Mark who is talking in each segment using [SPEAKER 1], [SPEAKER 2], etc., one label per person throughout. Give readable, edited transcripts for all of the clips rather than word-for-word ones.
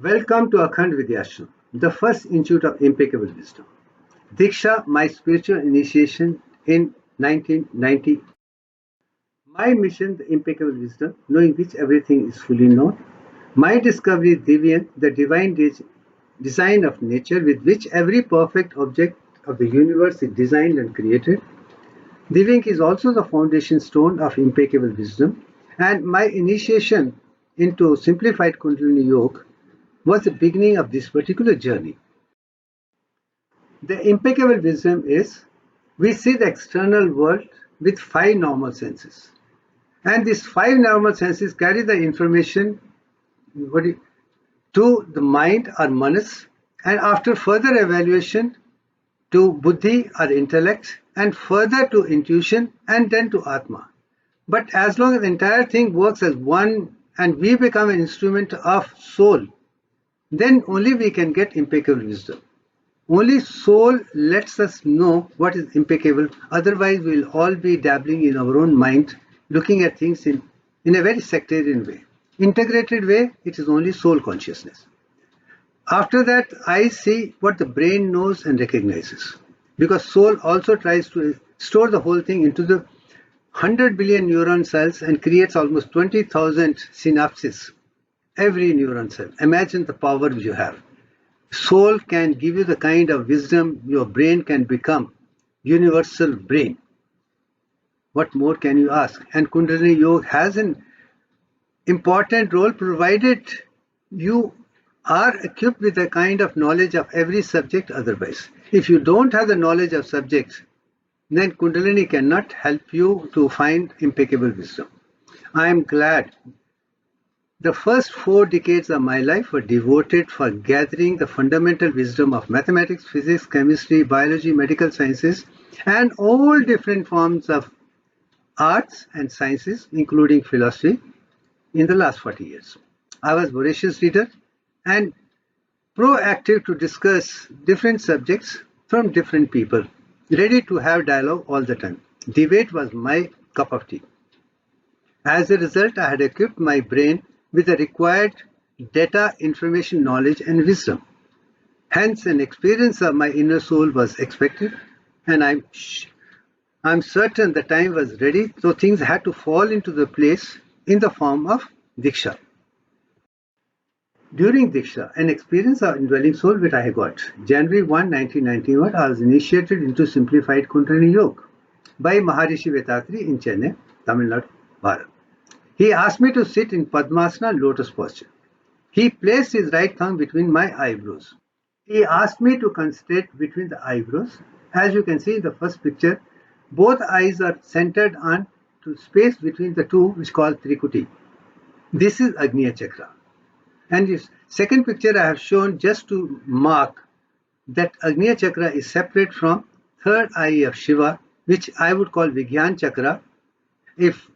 [SPEAKER 1] Welcome to Tantra Vidya, the first institute of Impecable Wisdom. DIKSHA, my spiritual initiation in 1990. My mission, the Impecable Wisdom, knowing which everything is fully known. My discovery, Divyan, the divine design of nature with which every perfect object of the universe is designed and created. Divyan is also the foundation stone of Impecable Wisdom. And my initiation into Simplified Kundalini Yoga was the beginning of this particular journey. The impeccable wisdom is we see the external world with five normal senses. And these five normal senses carry the information to the mind or manas, and after further evaluation to buddhi or intellect, and further to intuition, and then to atma. But as long as the entire thing works as one and we become an instrument of soul, then only we can get impeccable wisdom. Only soul lets us know what is impeccable, otherwise we'll all be dabbling in our own mind, looking at things in a very sectarian way. Integrated way, it is only soul consciousness. After that, I see what the brain knows and recognizes. Because soul also tries to store the whole thing into the 100 billion neuron cells and creates almost 20,000 synapses. Every neuron cell. Imagine the power you have. Soul can give you the kind of wisdom your brain can become. Universal brain. What more can you ask? And Kundalini Yoga has an important role provided you are equipped with the kind of knowledge of every subject otherwise. If you don't have the knowledge of subjects, then Kundalini cannot help you to find impeccable wisdom. I am glad. The first 4 decades of my life were devoted for gathering the fundamental wisdom of mathematics, physics, chemistry, biology, medical sciences, and all different forms of arts and sciences, including philosophy, in the last 40 years. I was voracious reader and proactive to discuss different subjects from different people, ready to have dialogue all the time. Debate was my cup of tea. As a result, I had equipped my brain with the required data, information, knowledge, and wisdom. Hence, an experience of my inner soul was expected, and I'm certain the time was ready, so things had to fall into the place in the form of DIKSHA. During DIKSHA, an experience of indwelling soul which I got. January 1, 1991, I was initiated into Simplified Kundalini Yoga by Maharishi Vethathiri in Chennai, Tamil Nadu, Bharat. He asked me to sit in Padmasana lotus posture. He placed his right thumb between my eyebrows. He asked me to concentrate between the eyebrows. As you can see in the first picture, both eyes are centered on to space between the two, which is called Trikuti. This is Agnya Chakra. And this second picture I have shown just to mark that Agnya Chakra is separate from third eye of Shiva, which I would call Vigyan Chakra. If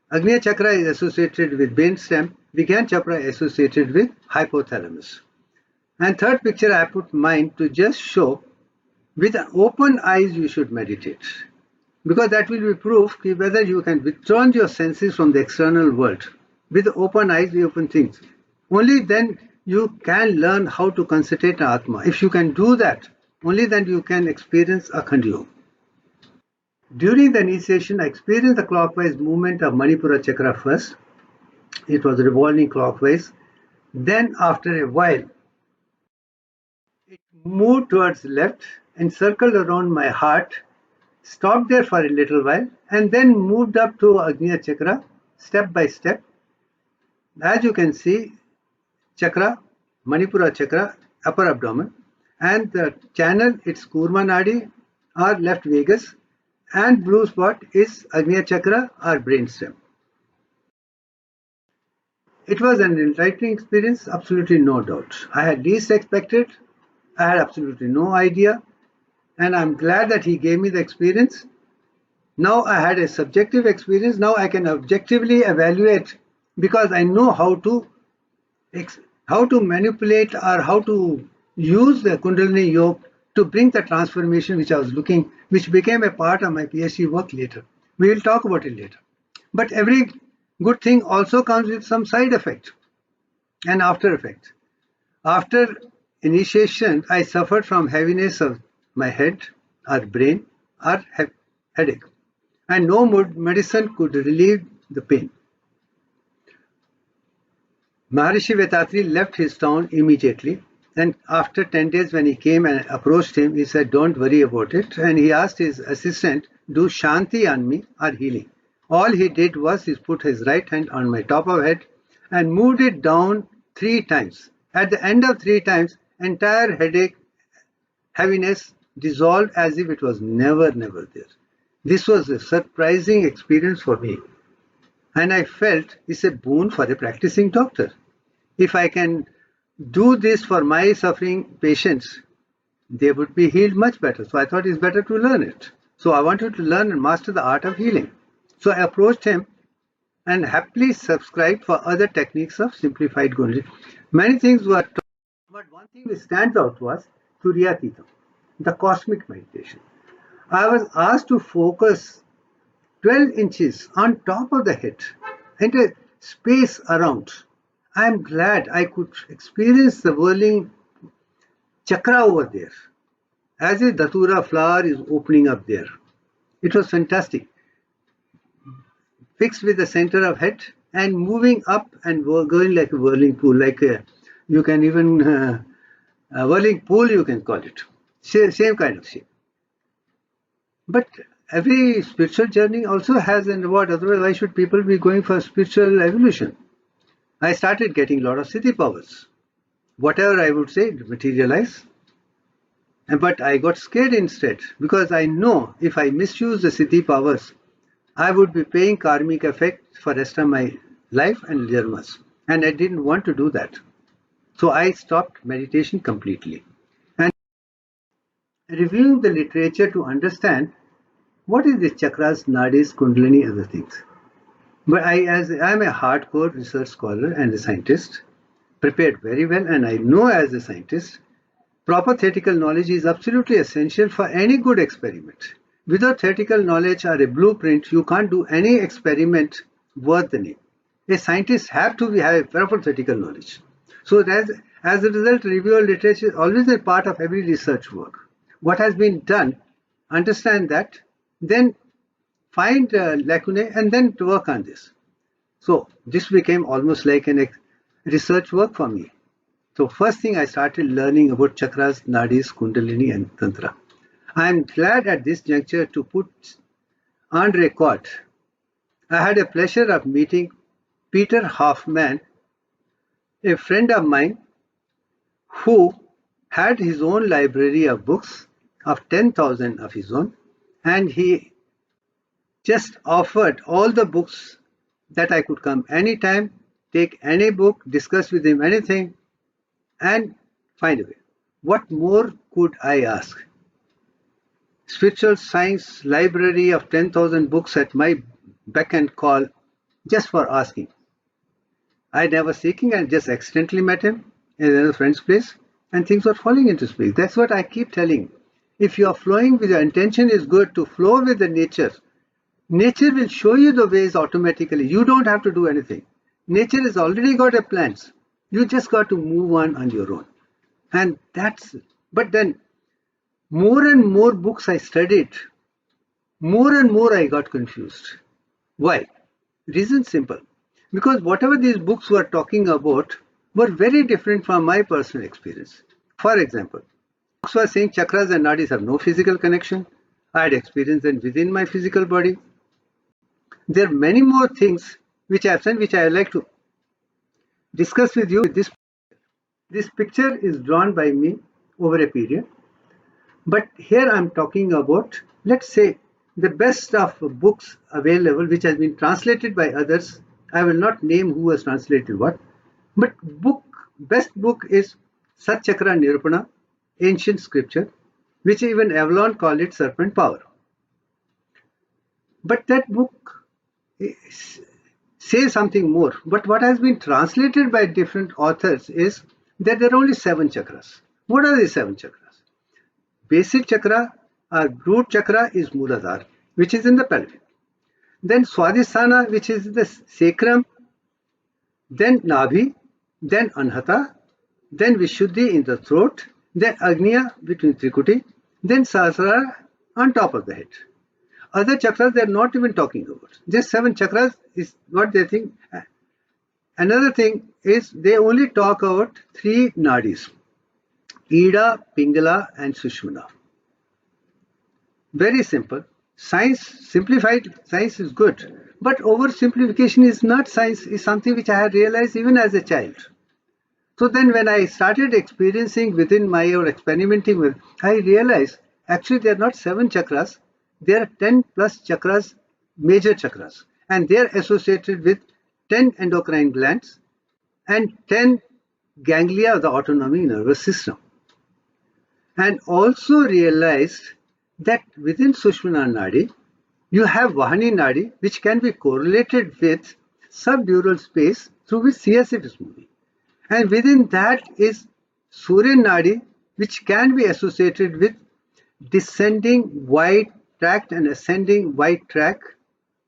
[SPEAKER 1] Agnya Chakra is associated with brainstem, Vigyan Chakra is associated with hypothalamus. And third picture I put mine to just show with open eyes you should meditate. Because that will be proof whether you can withdraw your senses from the external world. With open eyes, we open things. Only then you can learn how to concentrate on Atma. If you can do that, only then you can experience Akhand Yoga. During the initiation, I experienced the clockwise movement of Manipura Chakra first. It was revolving clockwise. Then after a while, it moved towards left and circled around my heart, stopped there for a little while, and then moved up to Agnya Chakra, step by step. As you can see, Chakra, Manipura Chakra, upper abdomen, and the channel, it's Kurma Nadi or left vagus, and blue spot is Agnya Chakra or brainstem. It was an enlightening experience, absolutely no doubt. I had least expected, I had absolutely no idea, and I'm glad that he gave me the experience. Now I had a subjective experience, now I can objectively evaluate because I know how to manipulate or how to use the Kundalini Yoga to bring the transformation which I was looking, which became a part of my PhD work later. We will talk about it later. But every good thing also comes with some side effect and after effect. After initiation, I suffered from heaviness of my head or brain or headache, and no medicine could relieve the pain. Maharishi Vethathiri left his town immediately, and after 10 days when he came and approached him, he said, "Don't worry about it." And he asked his assistant, "Do Shanti on me or healing." All he did was he put his right hand on my top of head and moved it down 3 times. At the end of 3 times, entire headache, heaviness dissolved as if it was never there. This was a surprising experience for me. And I felt it's a boon for a practicing doctor. If I can do this for my suffering patients, they would be healed much better. So I thought it's better to learn it. So I wanted to learn and master the art of healing. So I approached him and happily subscribed for other techniques of simplified Kundalini. Many things were taught, but one thing which stands out was Turyatitam, the cosmic meditation. I was asked to focus 12 inches on top of the head and a space around. I am glad I could experience the whirling chakra over there, as if Datura flower is opening up there. It was fantastic. Fixed with the center of head and moving up and going like a whirling pool, you can even a whirling pool you can call it. Same kind of shape. But every spiritual journey also has an reward. Otherwise, why should people be going for spiritual evolution? I started getting a lot of siddhi powers. Whatever I would say, it materialized. But I got scared instead, because I know if I misuse the siddhi powers, I would be paying karmic effect for the rest of my life and dharmas. And I didn't want to do that. So I stopped meditation completely. And reviewing the literature to understand what is the chakras, nadis, kundalini, other things. But as I'm a hardcore research scholar and a scientist, prepared very well, and I know as a scientist, proper theoretical knowledge is absolutely essential for any good experiment. Without theoretical knowledge or a blueprint, you can't do any experiment worth the name. A scientist have to have a proper theoretical knowledge. So as a result, review of literature is always a part of every research work. What has been done, understand that, then find lacunae and then to work on this. So this became almost like a research work for me. So first thing I started learning about chakras, nadis, kundalini and tantra. I am glad at this juncture to put on record, I had a pleasure of meeting Peter Hoffman, a friend of mine who had his own library of books of 10,000 of his own, and he just offered all the books that I could come anytime, take any book, discuss with him anything, and find a way. What more could I ask? Spiritual science library of 10,000 books at my beck and call just for asking. I never seeking and just accidentally met him in another friend's place and things were falling into place. That's what I keep telling. If you are flowing with your intention is good to flow with the nature, nature will show you the ways automatically. You don't have to do anything. Nature has already got a plans. You just got to move on your own. And but then more and more books I studied, more and more I got confused. Why? Reason simple. Because whatever these books were talking about were very different from my personal experience. For example, books were saying chakras and nadis have no physical connection. I had experienced them within my physical body. There are many more things which I have seen, which I would like to discuss with you. This picture is drawn by me over a period. But here I'm talking about, let's say, the best of books available, which has been translated by others. I will not name who has translated what. But best book is Sat Chakra Nirupana, ancient scripture, which even Avalon called it serpent power. But that book says something more. But what has been translated by different authors is that there are only 7 chakras. What are the 7 chakras? Basic chakra or root chakra is Muladhara, which is in the pelvic. Then Swadhisthana, which is the sacrum. Then Nabhi. Then Anhata. then Vishuddhi in the throat, then Agnya between Trikuti, then Sahasrara on top of the head. Other chakras they are not even talking about. Just 7 chakras is what they think. Another thing is they only talk about 3 nadis, Ida, Pingala and Sushmana. Very simple. Science, simplified science is good, but oversimplification is not science, is something which I had realized even as a child. So then when I started experiencing within my or experimenting with, I realized actually there are not 7 chakras, there are 10 plus chakras, major chakras, and they are associated with 10 endocrine glands and 10 ganglia of the autonomic nervous system. And also realized that within Sushmana Nadi, you have Vahani Nadi, which can be correlated with subdural space through which CSF is moving. And within that is Surya Nadi, which can be associated with descending white tract and ascending white tract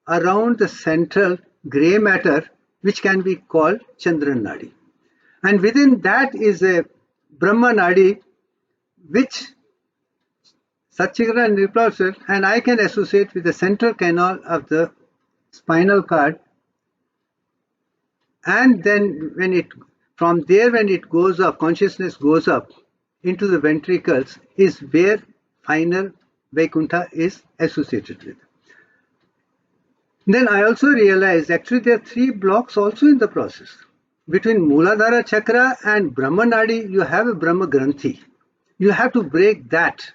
[SPEAKER 1] around the central grey matter, which can be called Chandran Nadi. And within that is a Brahma Nadi, which Satchikara and Nirpal and I can associate with the central canal of the spinal cord. And then from there when it goes up, consciousness goes up into the ventricles is where final Vaikuntha is associated with. Then I also realized actually there are 3 blocks also in the process. Between Mooladhara Chakra and Brahma Nadi, you have a Brahma Granthi. You have to break that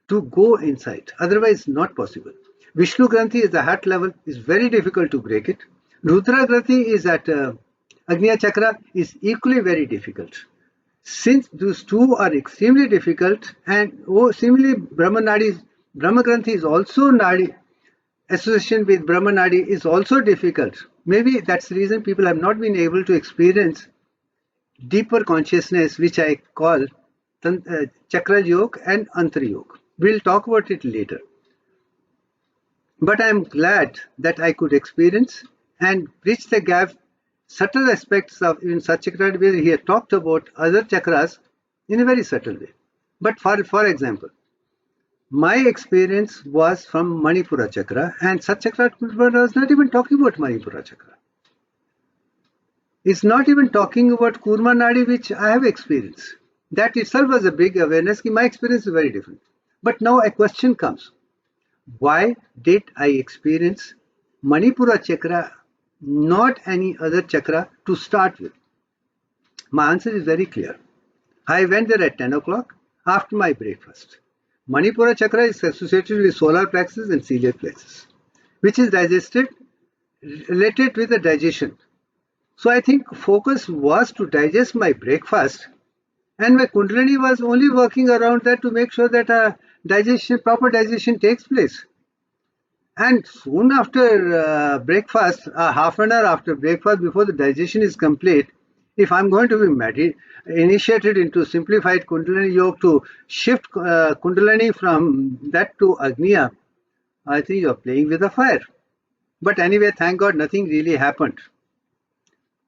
[SPEAKER 1] to go inside. Otherwise, not possible. Vishnu Granthi is the heart level. It's very difficult to break it. Rudra Granthi is at Agnya Chakra is equally very difficult. Since those 2 are extremely difficult and similarly Brahma Granthi is also Nadi, association with Brahma Nadi is also difficult. Maybe that's the reason people have not been able to experience deeper consciousness, which I call Chakra Yoga and Antar Yoga. We'll talk about it later. But I'm glad that I could experience and bridge the gap, subtle aspects of even Satchikara, where he had talked about other chakras in a very subtle way. But for example, my experience was from Manipura Chakra, and Satchikara was not even talking about Manipura Chakra. It's not even talking about Kurma Nadi, which I have experienced. That itself was a big awareness. My experience is very different. But now a question comes. Why did I experience Manipura Chakra, not any other chakra to start with? My answer is very clear. I went there at 10 o'clock after my breakfast. Manipura Chakra is associated with solar plexus and celiac plexus, which is related with the digestion. So I think focus was to digest my breakfast, and my Kundalini was only working around that to make sure that proper digestion takes place. And soon after breakfast, half an hour after breakfast, before the digestion is complete, if I'm going to be initiated into simplified Kundalini Yoga to shift Kundalini from that to Agnya, I think you're playing with the fire. But anyway, thank God nothing really happened.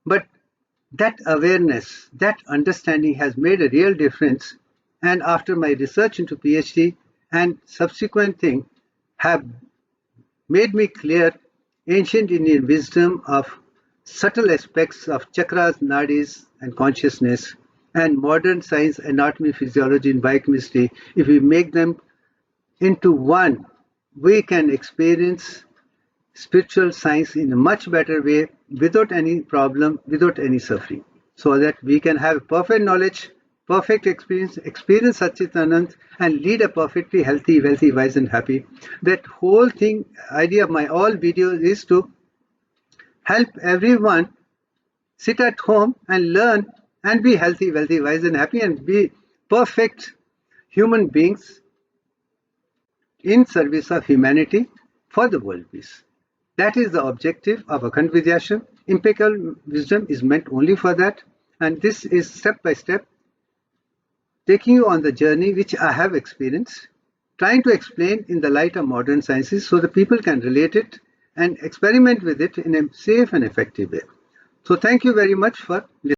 [SPEAKER 1] But that awareness, that understanding has made a real difference. And after my research into PhD and subsequent thing have made me clear ancient Indian wisdom of subtle aspects of chakras, nadis, and consciousness, and modern science, anatomy, physiology, and biochemistry. If we make them into one, we can experience spiritual science in a much better way, without any problem, without any suffering, so that we can have perfect knowledge, perfect experience Satchitanand, and lead a perfectly healthy, wealthy, wise, and happy. That whole thing, idea of my all videos is to help everyone sit at home and learn and be healthy, wealthy, wise, and happy, and be perfect human beings in service of humanity for the world peace. That is the objective of Akhand Vidyashram. Impecable wisdom is meant only for that, and this is step by step taking you on the journey which I have experienced, trying to explain in the light of modern sciences so the people can relate it and experiment with it in a safe and effective way. So thank you very much for listening.